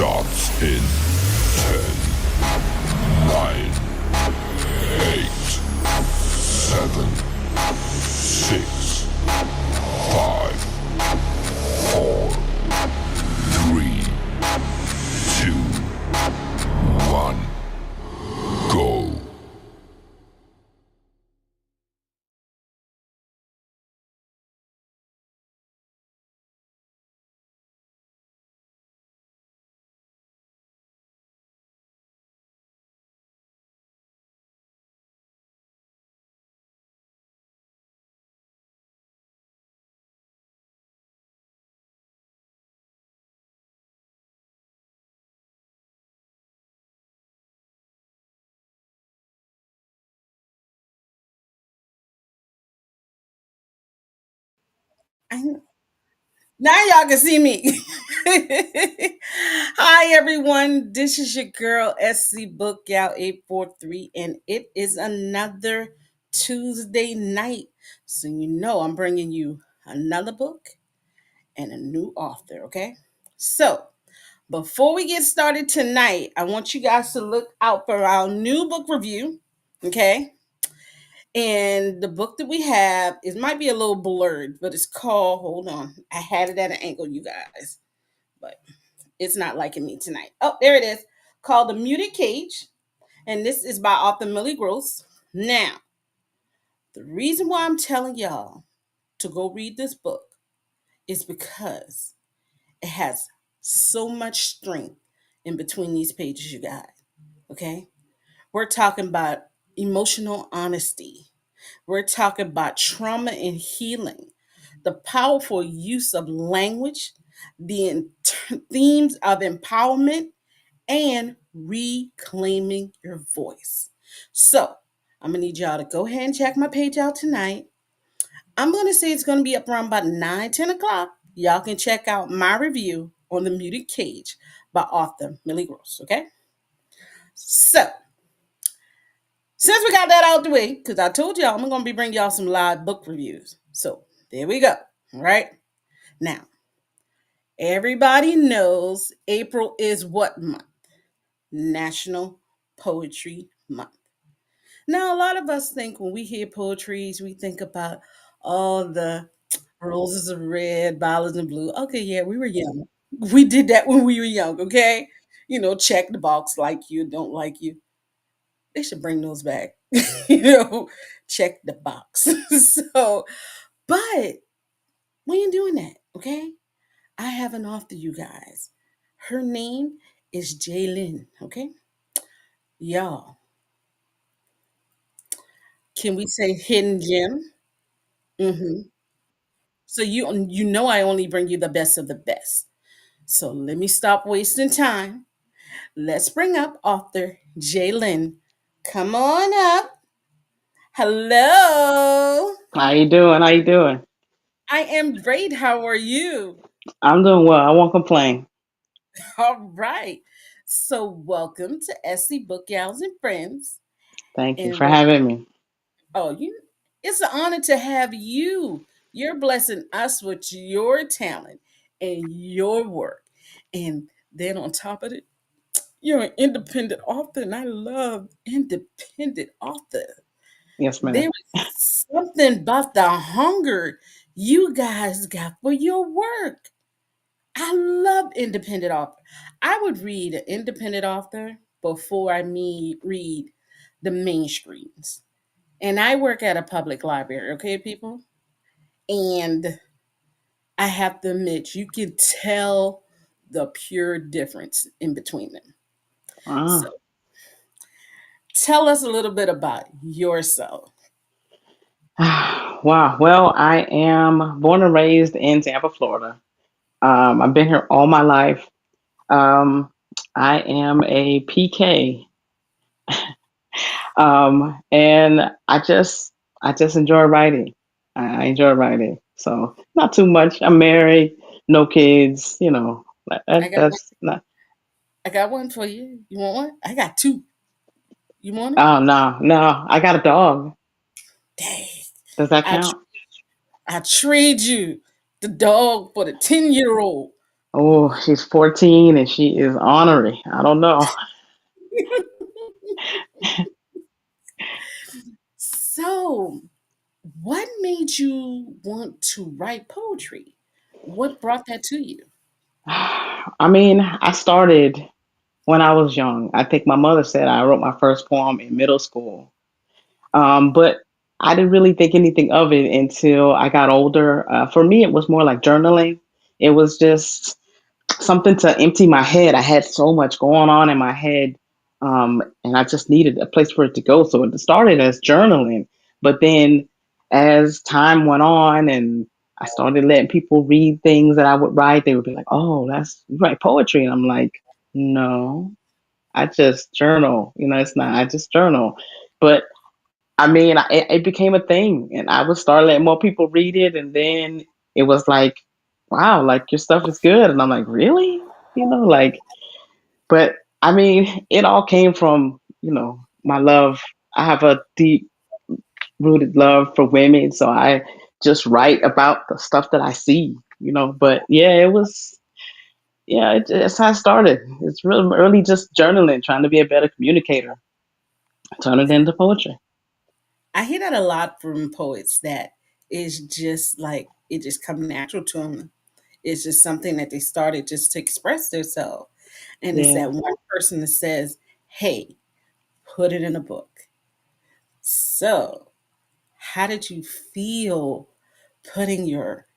starts in 10, 9, 8, 7, 6, 5, 4, 3, 2, 1, go. I- Now y'all can see me. Hi everyone, this is your girl SC Bookgal 843, and it is another Tuesday night. So you know I'm bringing you another book and a new author, okay? So before we get started tonight, I want you guys to look out for our new book review, okay? And the book that we have, it might be a little blurred, but it's called, hold on, I had it at an angle, you guys, but it's not liking me tonight. Oh, there it is, called The Muted Cage. And this is by author Millie Gross. Now, the reason why I'm telling y'all to go read this book is because it has so much strength in between these pages, you guys. Okay? We're talking about emotional honesty. We're talking about trauma and healing, the powerful use of language, the themes of empowerment, and reclaiming your voice. So, I'm going to need y'all to go ahead and check my page out tonight. I'm going to say it's going to be up around about 9, 10 o'clock. Y'all can check out my review on The Muted Cage by author Millie Gross, okay? So, since we got that out the way, because I told y'all I'm going to be bringing y'all some live book reviews. So, there we go, all right? Now, everybody knows April is what month? National Poetry Month. Now, a lot of us think when we hear poetries, we think about all the roses are red, violets and blue. Okay, yeah, we were young. We did that when we were young, okay? You know, check the box, like you, don't like you. They should bring those back. you know, check the box. so, but we ain't doing that, okay? I have an author, you guys. Her name is Jaylin, okay? Y'all, can we say hidden gem? Mm-hmm. So you know I only bring you the best of the best. So let me stop wasting time. Let's bring up author Jaylin. Come on up. Hello. How you doing? How you doing? I am great. How are you? I'm doing well. I won't complain. All right. So welcome to SC Book Gals and Friends. Thank you And for having me. you it's an honor to have you. You're blessing us with your talent and your work. And then on top of it, you're an independent author, and I love independent author. Yes, There ma'am. is something about the hunger you guys got for your work. I love independent author. I would read an independent author before read the mainstreams. And I work at a public library, okay, people? And I have to admit, you can tell the pure difference in between them. So Ah. tell us a little bit about yourself. Wow. Well, I am born and raised in Tampa, Florida. I've been here all my life. Um, I am a PK, and I just enjoy writing. I enjoy writing. So not too much. I'm married, no kids. I got one. that's not. I got one for you. You want one? I got two. You want it? Oh no, no. I got a dog. Dang. Does that I count? tr- I trade you the dog for the 10-year-old. Oh, she's 14 and she is ornery. I don't know. So, what made you want to write poetry? What brought that to you? I mean, I started when I was young. I think my mother said I wrote my first poem in middle school. But I didn't really think anything of it until I got older. For me, it was more like journaling. It was just something to empty my head. I had so much going on in my head, and I just needed a place for it to go. So it started as journaling, but then as time went on and I started letting people read things that I would write, they would be like, "Oh, that's you write poetry," and I'm like, "No, I just journal. It's not. I just journal." But I mean, it became a thing, and I would start letting more people read it, and then it was like, wow, like your stuff is good, and I'm like, really, like, but I mean, it all came from my love. I have a deep rooted love for women, so I just write about the stuff that I see, But yeah, it was. Yeah, it's how I started. It's really early, just journaling, trying to be a better communicator, turn it into poetry. I hear that a lot from poets that is just like it just come natural to them. It's just something that they started just to express themselves. And it's Yeah. that one person that says, "Hey, put it in a book." So, how did you feel putting your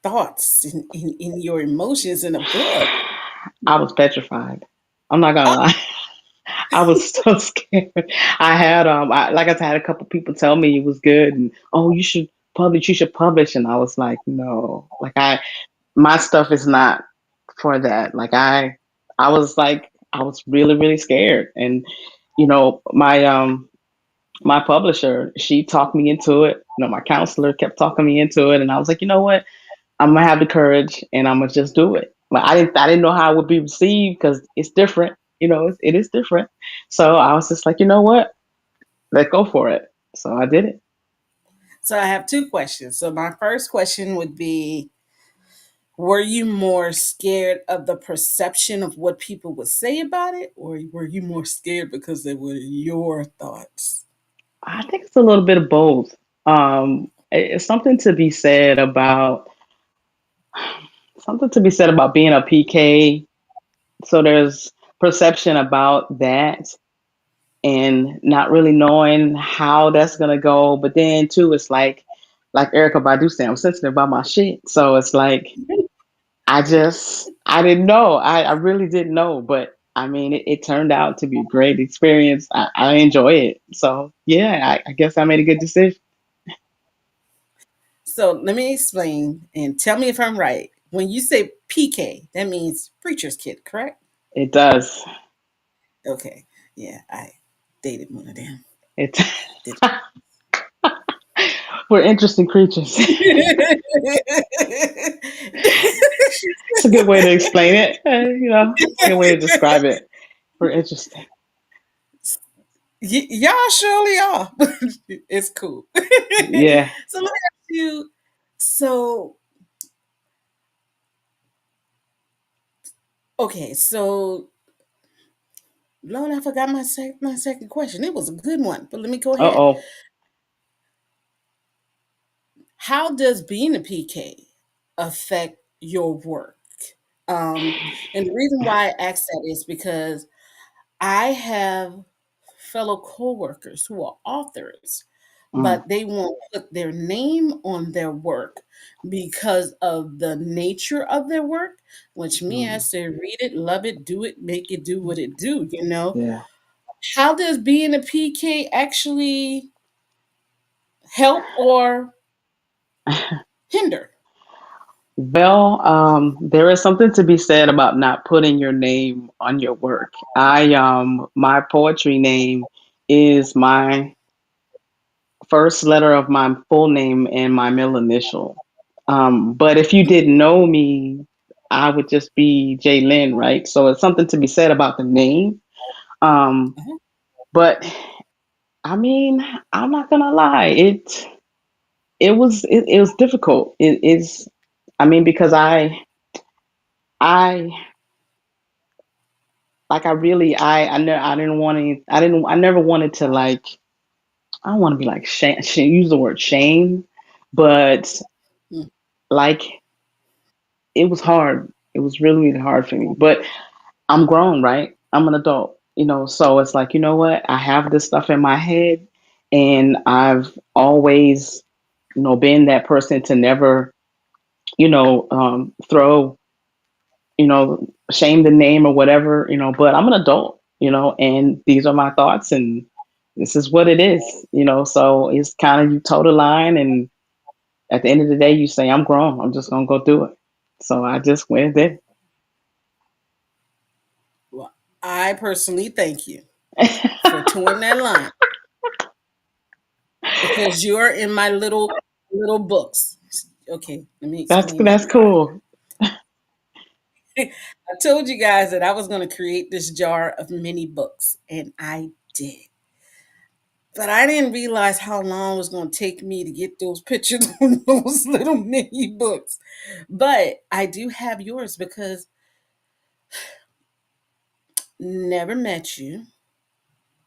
thoughts in your emotions in a book? I was petrified. I'm not gonna Oh, lie. I was so scared. Like I said, I had a couple people tell me it was good and oh, you should publish. And I was like, no, like my stuff is not for that. I was really, really scared. And, my publisher, she talked me into it. My counselor kept talking me into it. And I was like, you know what? I'm gonna have the courage and I'm gonna just do it. Like I didn't know how it would be received because it's different. It is different. So I was just like, you know what? Let's go for it. So I did it. so I have two questions. So my first question would be, were you more scared of the perception of what people would say about it, or were you more scared because they were your thoughts? I think it's a little bit of both. It's something to be said about being a PK. So there's perception about that and not really knowing how that's gonna go. But then too, it's like Erica Badu said, I'm sensitive about my shit. So it's like I didn't know. I really didn't know. But I mean, it turned out to be a great experience. I enjoy it. So yeah, I guess I made a good decision. So let me explain and tell me if I'm right. When you say PK, that means preacher's kid, correct? It does. Okay. Yeah, I dated one of them. It Did we're interesting creatures. It's a good way to explain it. It's a good way to describe it. We're interesting. Y'all surely are. It's cool. Yeah. So let me ask you. So okay, so Lord, I forgot my second question. It was a good one, but let me go Uh ahead. oh. How does being a PK affect your work? And the reason why I ask that is because I have fellow coworkers who are authors, Mm, but they won't put their name on their work because of the nature of their work, which me, I mm, say, read it, love it, do it, make it do what it do, you know? yeah. How does being a PK actually help or hinder? Well, there is something to be said about not putting your name on your work. My poetry name is my first letter of my full name and my middle initial. But if you didn't know me, I would just be Jay Lynn, right? So it's something to be said about the name. Um, Uh-huh. but I mean, I'm not gonna lie, it was difficult. It is, I mean, because I like I really I didn't want to I never wanted to like I don't want to be like use the word shame, but Mm. like it was hard. It was really really hard for me. But I'm grown, right? I'm an adult, so it's like, you know what? I have this stuff in my head, and I've always, been that person to never, throw, shame the name or whatever, but I'm an adult, and these are my thoughts, and this is what it is, so it's kind of you toe the line, and at the end of the day, you say, I'm grown. I'm just going to go do it. So I just went there. Well, I personally thank you for touring that line because you're in my little books. Okay, let me explain that That's why. cool. I told you guys that I was going to create this jar of mini books, and I did. But I didn't realize how long it was going to take me to get those pictures on those little mini books. But I do have yours because never met you,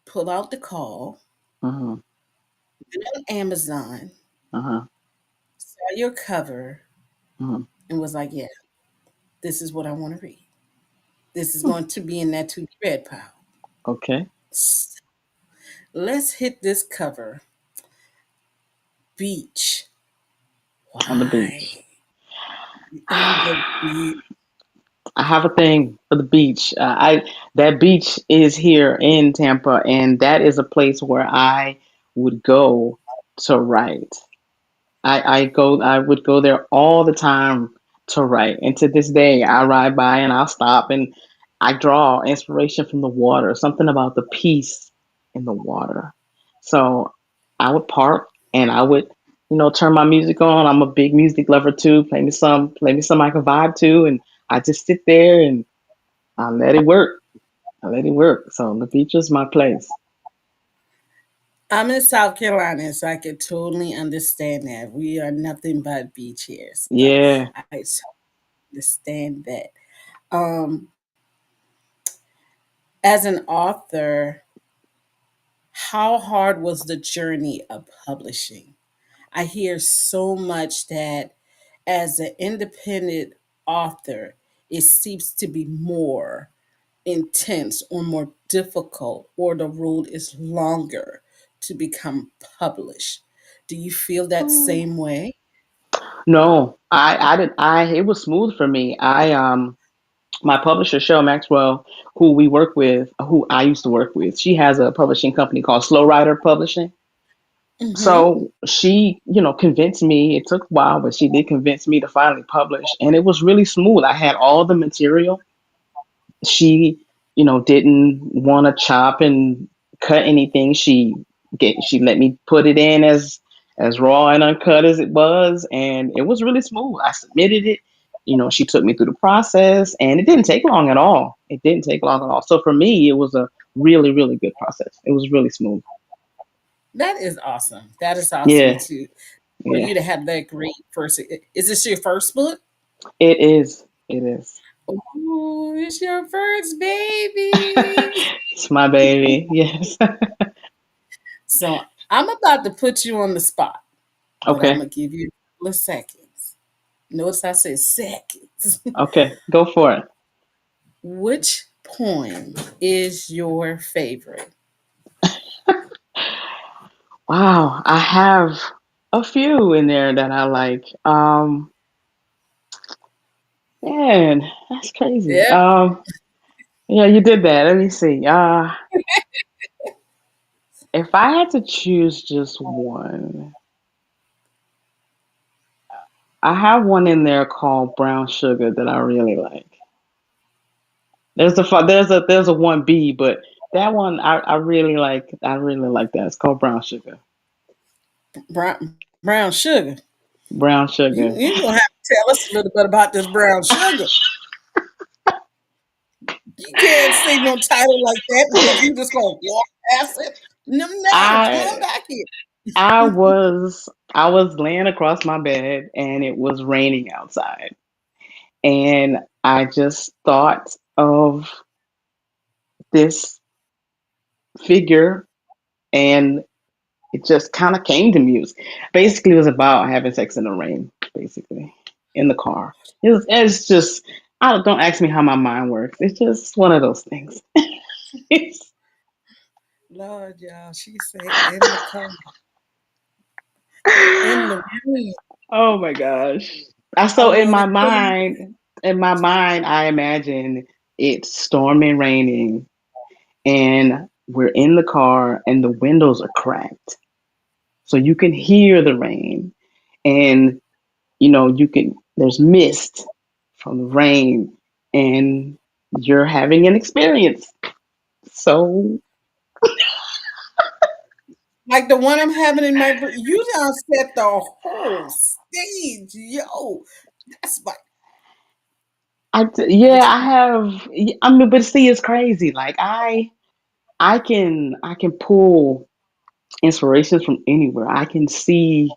pull out the call, Uh-huh. went on Amazon, Uh-huh. saw your cover, Uh-huh. and was like, yeah, this is what I want to read. This is going to be in that to be read pile. Okay. Let's hit this cover. Beach. On the beach. Why? On the beach. I have a thing for the beach. I That beach is here in Tampa, and that is a place where I would go to write. I would go there all the time to write. And to this day I ride by and I'll stop and I draw inspiration from the water, something about the peace in the water. So I would park and I would, turn my music on. I'm a big music lover too. Play me some I can vibe to, and I just sit there and I let it work. I let it work. So the beach is my place. I'm in South Carolina, so I could totally understand that. We are nothing but beach here. So Yeah. I totally understand that. Um, as an author, how hard was the journey of publishing? I hear so much that as an independent author, it seems to be more intense or more difficult, or the road is longer to become published. Do you feel that same way? No, I did I it was smooth for me. My publisher, Cheryl Maxwell, who I used to work with, she has a publishing company called Slow Rider Publishing. Mm-hmm. So she, convinced me. It took a while, but she did convince me to finally publish. And it was really smooth. I had all the material. She, didn't want to chop and cut anything. She let me put it in as raw and uncut as it was, and it was really smooth. I submitted it. She took me through the process, and it didn't take long at all. It didn't take long at all. So for me, it was a really, really good process. It was really smooth. That is awesome. That is awesome Yeah, too. For yeah. you to have that great first. Is this your first book? It is. It is. Oh, it's your first baby. It's my baby. Yes. So I'm about to put you on the spot, but I'm Okay. gonna give you a couple of seconds. Notice I said seconds. Okay. Go for it. Which poem is your favorite? Wow. I have a few in there that I like. Man, that's crazy. Yep. Yeah, you did that. Let me see. If I had to choose just one, I have one in there called Brown Sugar that I really like. There's a one B, but that one I really like. I really like that. It's called Brown Sugar. Brown sugar. Brown You Sugar. you gonna have to tell us a little bit about this brown sugar. You can't say no title like that because you just gonna walk past it. No, no, come on I back here. I was I was laying across my bed and it was raining outside. And I just thought of this figure, and it just kind of came to me. Basically, it was about having sex in the rain, basically, in the car. It's just, don't ask me how my mind works. It's just one of those things. It's, Lord, y'all, she said in the car, in the rain. oh my gosh. I I so want to kill you. in my mind, I imagine it's storming, raining, and we're in the car, and the windows are cracked, so you can hear the rain, and you can. There's mist from the rain, and you're having an experience. So, Like the one I'm having in my, you done set the whole stage, yo. That's like, yeah, what I you, have. I mean, but see, it's crazy. Like I can pull inspirations from anywhere. I can see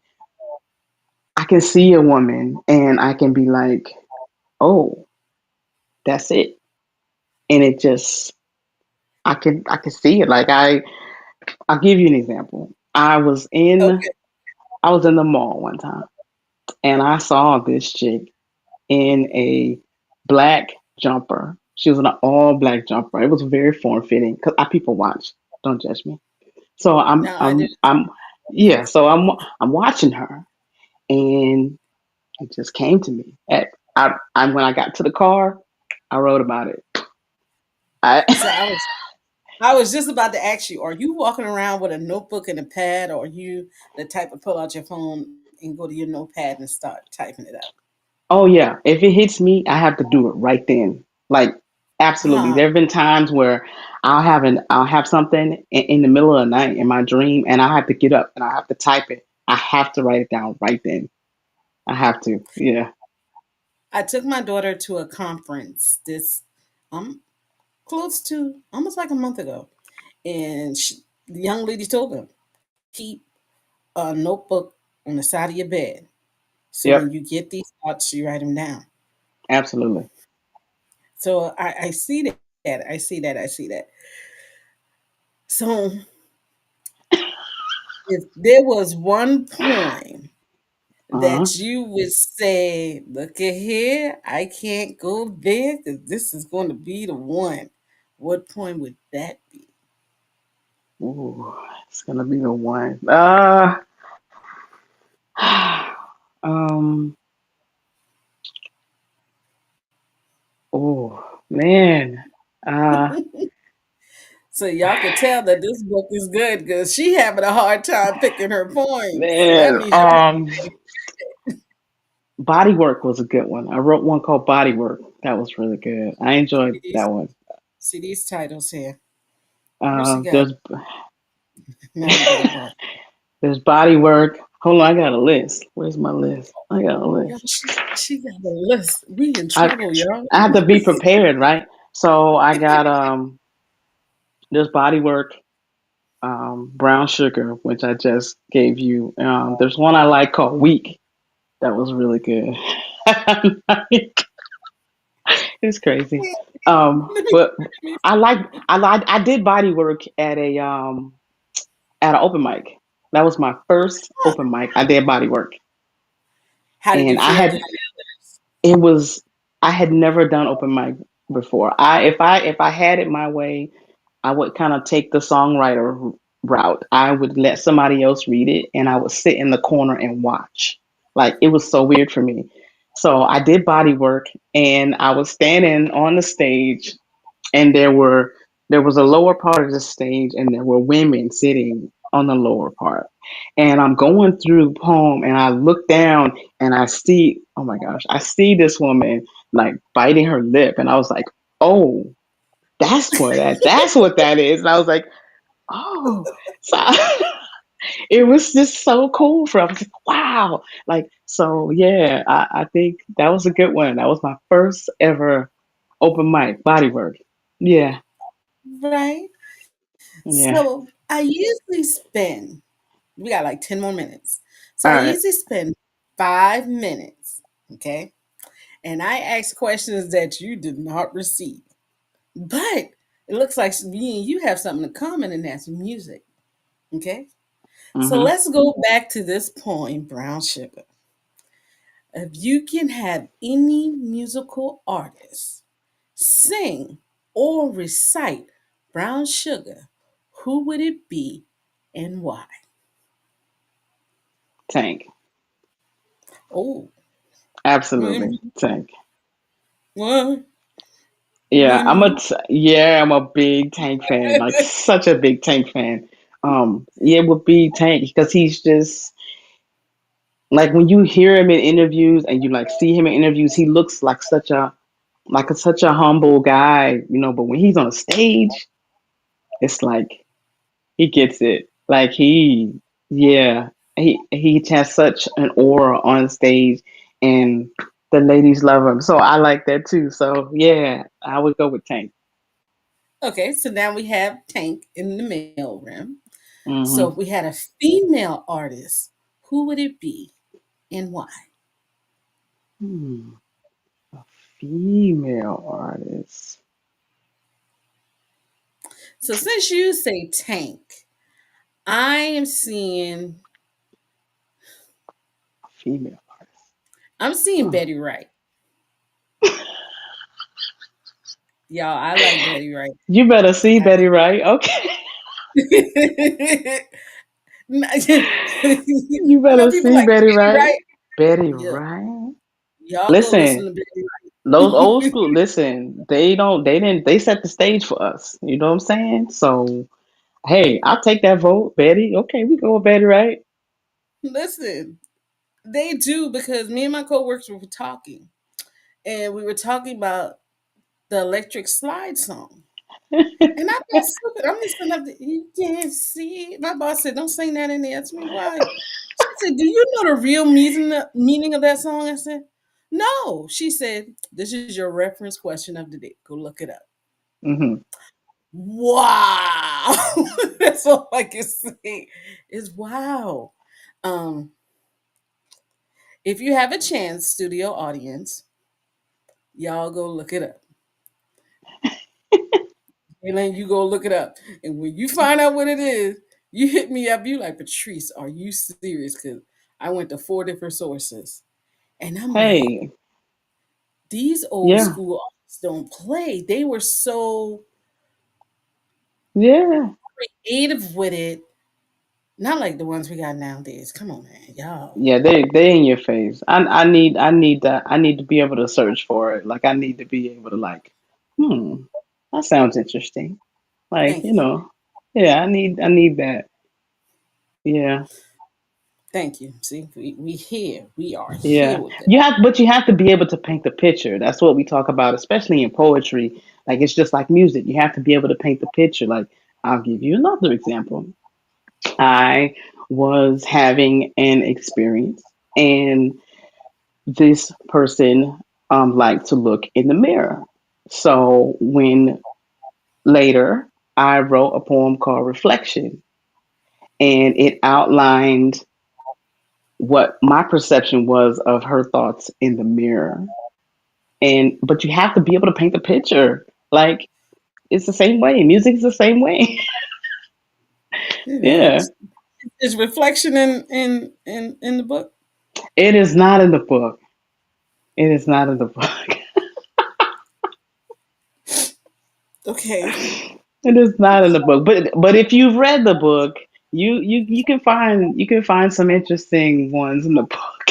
a woman, and I can be like, oh, that's it. And it just, I can see it. Like I'll give you an example. okay. I was in the mall one time, and I saw this chick in a black jumper. She was in an all black jumper. It was very form fitting because I people watch. Don't judge me. So No, I do. yeah. So I'm watching her, and it just came to me. When I got to the car, I wrote about it. I So I was just about to ask you, are you walking around with a notebook and a pad, or are you the type to pull out your phone and go to your notepad and start typing it up? Oh yeah, if it hits me, I have to do it right then. Like absolutely. Ah, There have been times where I'll have something in the middle of the night in my dream, and I have to get up and I have to type it. I have to write it down right then. I have to. Yeah. I took my daughter to a conference this um close to almost like a month ago, and the young lady told them keep a notebook on the side of your bed, so when you Yep. get these thoughts, you write them down. Absolutely. So I see that. I see that. I see that. So if there was one poem Uh-huh. that you would say, look at here, I can't go there because this is going to be the one, what poem would that be? Ooh, it's gonna be the one. um. Oh man. Uh. So y'all could tell that this book is good because she having a hard time picking her poems. So that Man. means y'all Body Work was a good one. I wrote one called Body Work. That was really good. I enjoyed see that these, one. see these titles here. Where she got? There's Now we got what? there's Body Work. Hold on, I got a list. Where's my list? I got a Yo, list. she got a list. We in I trouble, y'all. I have to be prepared, right? So I got there's Body Work, Brown Sugar, which I just gave you. There's one I like called Weak. That was really good. It's crazy. Let me, But let me. I did body work at an open mic. That was my first open mic. I did body work, How did you and feel doing it was I had never done open mic before. If I had it my way, I would kind of take the songwriter route. I would let somebody else read it, and I would sit in the corner and watch. Like it was so weird for me. So I did body work, and I was standing on the stage, and there was a lower part of the stage, and there were women sitting on the lower part, and I'm going through the poem, and I look down, and I see, oh my gosh, I see this woman like biting her lip, and I was like, oh, that's what that is. And I was like, oh, so it was just so cool for us. I was like, wow, like so yeah, I think that was a good one. That was my first ever open mic body work. Yeah. right? Yeah. So I usually spend, we got like 10 more minutes. So All I right. usually spend 5 minutes, okay? and I asked questions that you did not receive. But it looks like me and you have something in common, and that's music. Okay? So Mm-hmm. let's go back to this poem, Brown Sugar. If you can have any musical artist sing or recite Brown Sugar, who would it be and why? Tank. Oh, Absolutely. Tank. what? Yeah, When yeah, I'm a big Tank fan. Like such a big Tank fan. Yeah, it would be Tank because he's just like when you hear him in interviews and you like see him in interviews, he looks like such a humble guy, you know, but when he's on stage, it's like he gets it. Like yeah, he has such an aura on stage, and the ladies love him. So I like that too. So yeah, I would go with Tank. okay, so now we have Tank in the male rim. So if Hmm. we had a female artist, who would it be and why? Hmm. A female artist. So since you say Tank, I am seeing Female artist. I'm seeing Huh. Betty Wright. Y'all, I like Betty Wright. You better see I Betty Wright. Okay. You I know better people see like Betty Betty Wright. Wright. Betty Yeah, Wright. y'all go listen Listen, to Betty those old Wright. school, listen, they set the stage for us. You know what I'm saying? So, hey, I'll take that vote, Betty. Okay, we go with Betty, right? Listen, they do because me and my coworkers were talking, and we were talking about the Electric Slide song. And I'm not stupid. I'm listening up to you can't see. My boss said, "Don't sing that in there." Asked me why. She said, "Do you know the real meaning of that song?" I said, "No." She said, "This is your reference question of the day. Go look it up." Hmm. Wow, that's all I can say. Is wow. Um, if you have a chance, studio audience, y'all go look it up. Elaine, you go look it up. And when you find out what it is, you hit me up. You like, Patrice, are you serious? Because I went to four different sources. And I'm like, Hey, these old yeah, school artists don't play. They were so yeah, creative with it. Not like the ones we got nowadays. Come on, man. Y'all. yeah. They in your face. I need that. I need to be able to search for it. Like I need to be able to like, hmm, that sounds interesting. Like Thank you. yeah. I need that. Yeah. Thank you. See, we here. We are here Yeah, with that. but you have to be able to paint the picture. That's what we talk about, especially in poetry. Like it's just like music. You have to be able to paint the picture. Like I'll give you another example. I was having an experience, and this person liked to look in the mirror. So when later I wrote a poem called Reflection, and it outlined what my perception was of her thoughts in the mirror. And but you have to be able to paint the picture. Like it's the same way. Music's the same way. It Yeah. is. Is reflection in the book? It is not in the book. It is not in the book. Okay. It is not in the book. But if you've read the book, you can find some interesting ones in the book.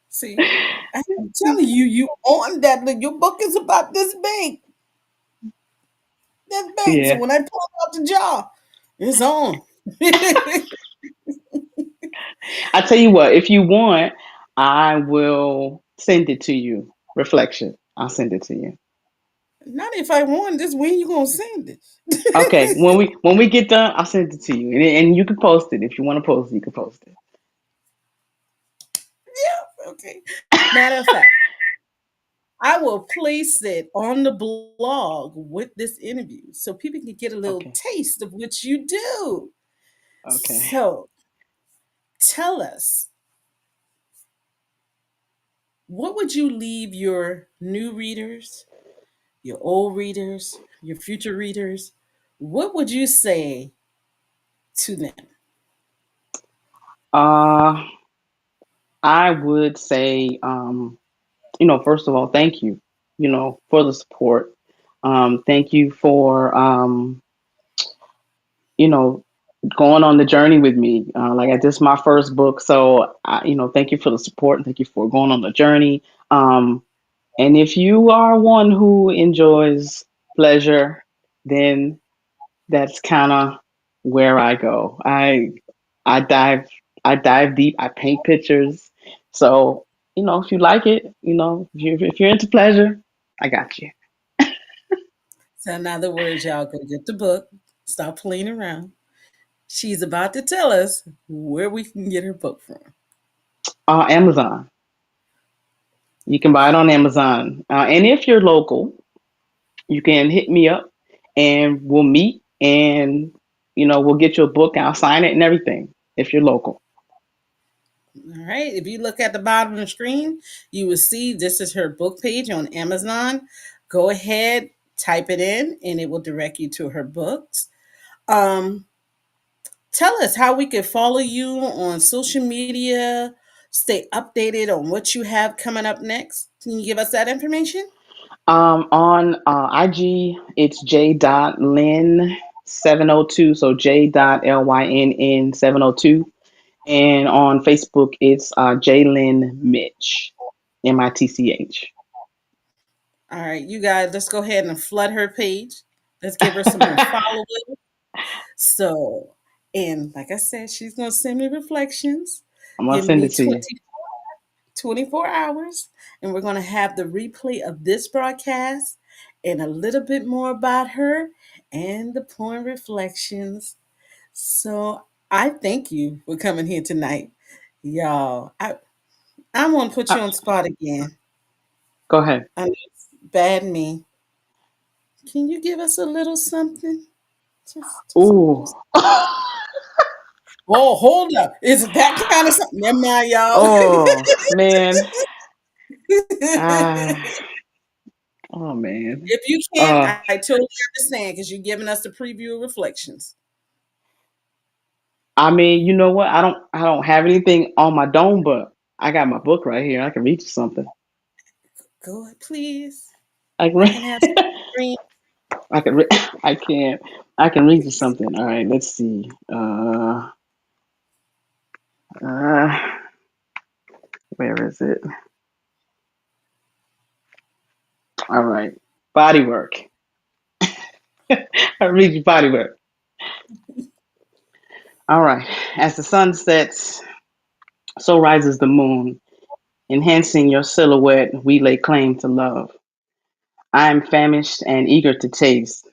See, I'm telling you, you on that. Your book is about this big. So Yeah. when I pull out the jar, it's on. I tell you what, if you want, I will send it to you. Reflection. I'll send it to you. Not if I want this. When you gonna send it? Okay. When we get done, I'll send it to you. And you can post it. If you want to post it, you can post it. Yeah. Okay. Matter of fact, I will place it on the blog with this interview so people can get a little Okay. taste of what you do. Okay. So tell us, what would you leave your new readers, your old readers, your future readers? What would you say to them? Uh, I would say, first of all, thank you, for the support. Thank you for, you know, going on the journey with me. This is my first book, so thank you for the support and thank you for going on the journey. Um, and if you are one who enjoys pleasure, then that's kind of where I go. I dive I dive deep. I paint pictures. So if you like it, if you're into pleasure, I got you. So, in other words, y'all go get the book, stop playing around. She's about to tell us where we can get her book from. Amazon. You can buy it on Amazon. And if you're local, you can hit me up and we'll meet and we'll get you a book. I'll sign it and everything if you're local. All right. If you look at the bottom of the screen, you will see this is her book page on Amazon. Go ahead, type it in, and it will direct you to her books. Um, Tell us how we can follow you on social media, stay updated on what you have coming up next. Can you give us that information? On IG, it's j.lynn702. So j.lynn702. And on Facebook, it's Jalen Mitch, Mitch. All right, you guys, let's go ahead and flood her page. Let's give her some more followers. So, and like I said, she's going to send me reflections. I'm gonna Give send me it to you. 24 hours, and we're going to have the replay of this broadcast and a little bit more about her and the poem reflections. So, I thank you for coming here tonight. Y'all, I want to put Uh, you on spot again. Go ahead. I know it's bad me. Can you give us a little something? Just a little. Ooh. Oh, hold up. Is it that kind of something? Never mind, y'all. Oh man. Ah. Oh man. If you can't, Uh. I totally understand because you're giving us the preview of reflections. I mean, you know what? I don't have anything on my dome, but I got my book right here. I can read you something. Go ahead, please. I can I read. can have some dreams. I can. I can. I can read you something. All right. Let's see. Uh. Where is it? All right. Body work. I read you body work. All right. As the sun sets, so rises the moon, enhancing your silhouette. We lay claim to love. I am famished and eager to taste.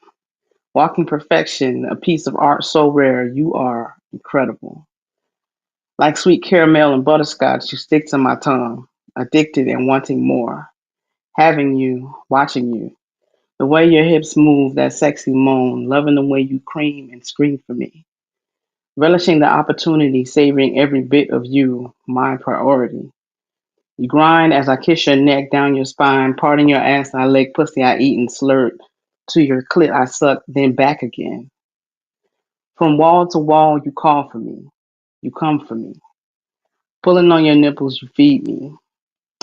Walking perfection, a piece of art so rare, you are incredible. Like sweet caramel and butterscotch, you stick to my tongue, addicted and wanting more. Having you, watching you. The way your hips move, that sexy moan, loving the way you cream and scream for me. Relishing the opportunity, savoring every bit of you, my priority. You grind as I kiss your neck down your spine, parting your ass, I lick pussy I eat and slurp. To your clit I suck, then back again. From wall to wall, you call for me. You come for me. Pulling on your nipples, you feed me.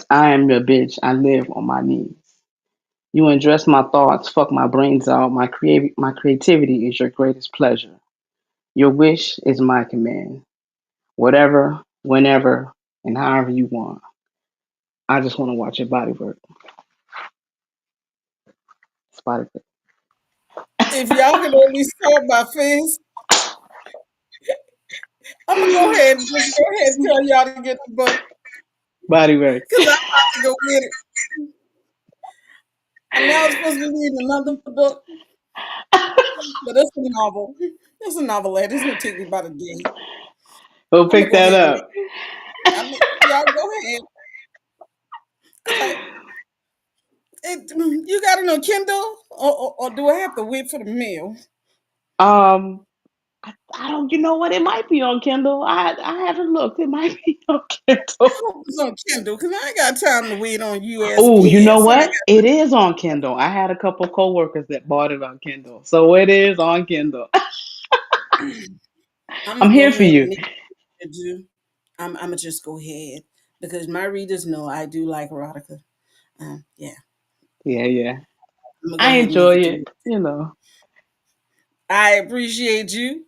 I am your bitch. I live on my knees. You undress my thoughts, fuck my brains out. My creativity is your greatest pleasure. Your wish is my command. Whatever, whenever, and however you want. I just want to watch your body work. It's body work. If y'all can only saw my face, I'm gonna go ahead and just go ahead and tell y'all to get the book Body work. because I'm about to go get it. I know I'm supposed to be reading another book, but it's a novel. It's a novelette. It's gonna take me about a day. We'll I'm gonna pick go that ahead with it. up. I mean, y'all go ahead because you got it on Kindle, or do I have to wait for the mail? Um, I don't. You know what? It might be on Kindle. I haven't looked. It might be on I Kindle. hope it's on Kindle because I ain't got time to wait on Oh, you know USPS. I what? got. It is on Kindle. I had a couple coworkers that bought it on Kindle, so it is on Kindle. I'm I'm gonna go here for ahead and you. make it do. I'm gonna just go ahead because my readers know I do like erotica. Yeah, Yeah, yeah. I'm gonna go I ahead and make enjoy it it. do. You know. I appreciate you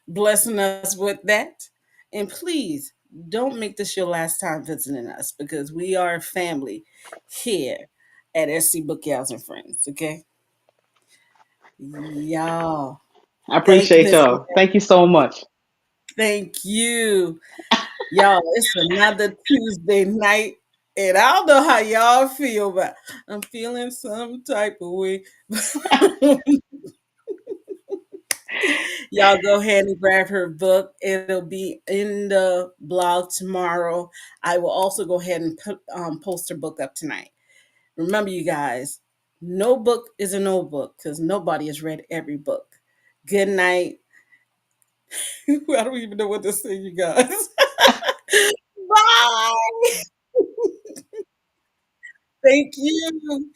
blessing us with that, and please don't make this your last time visiting us because we are a family here at SC Book Gals and Friends. Okay, y'all. I Thank appreciate Miss. y'all. Thank you so much. Thank you. Y'all, it's another Tuesday night, and I don't know how y'all feel, but I'm feeling some type of way. Y'all go ahead and grab her book. It'll be in the blog tomorrow. I will also go ahead and post her book up tonight. Remember, you guys, no book is a no book because nobody has read every book. Good night. I don't even know what to say, you guys. Bye. Thank you.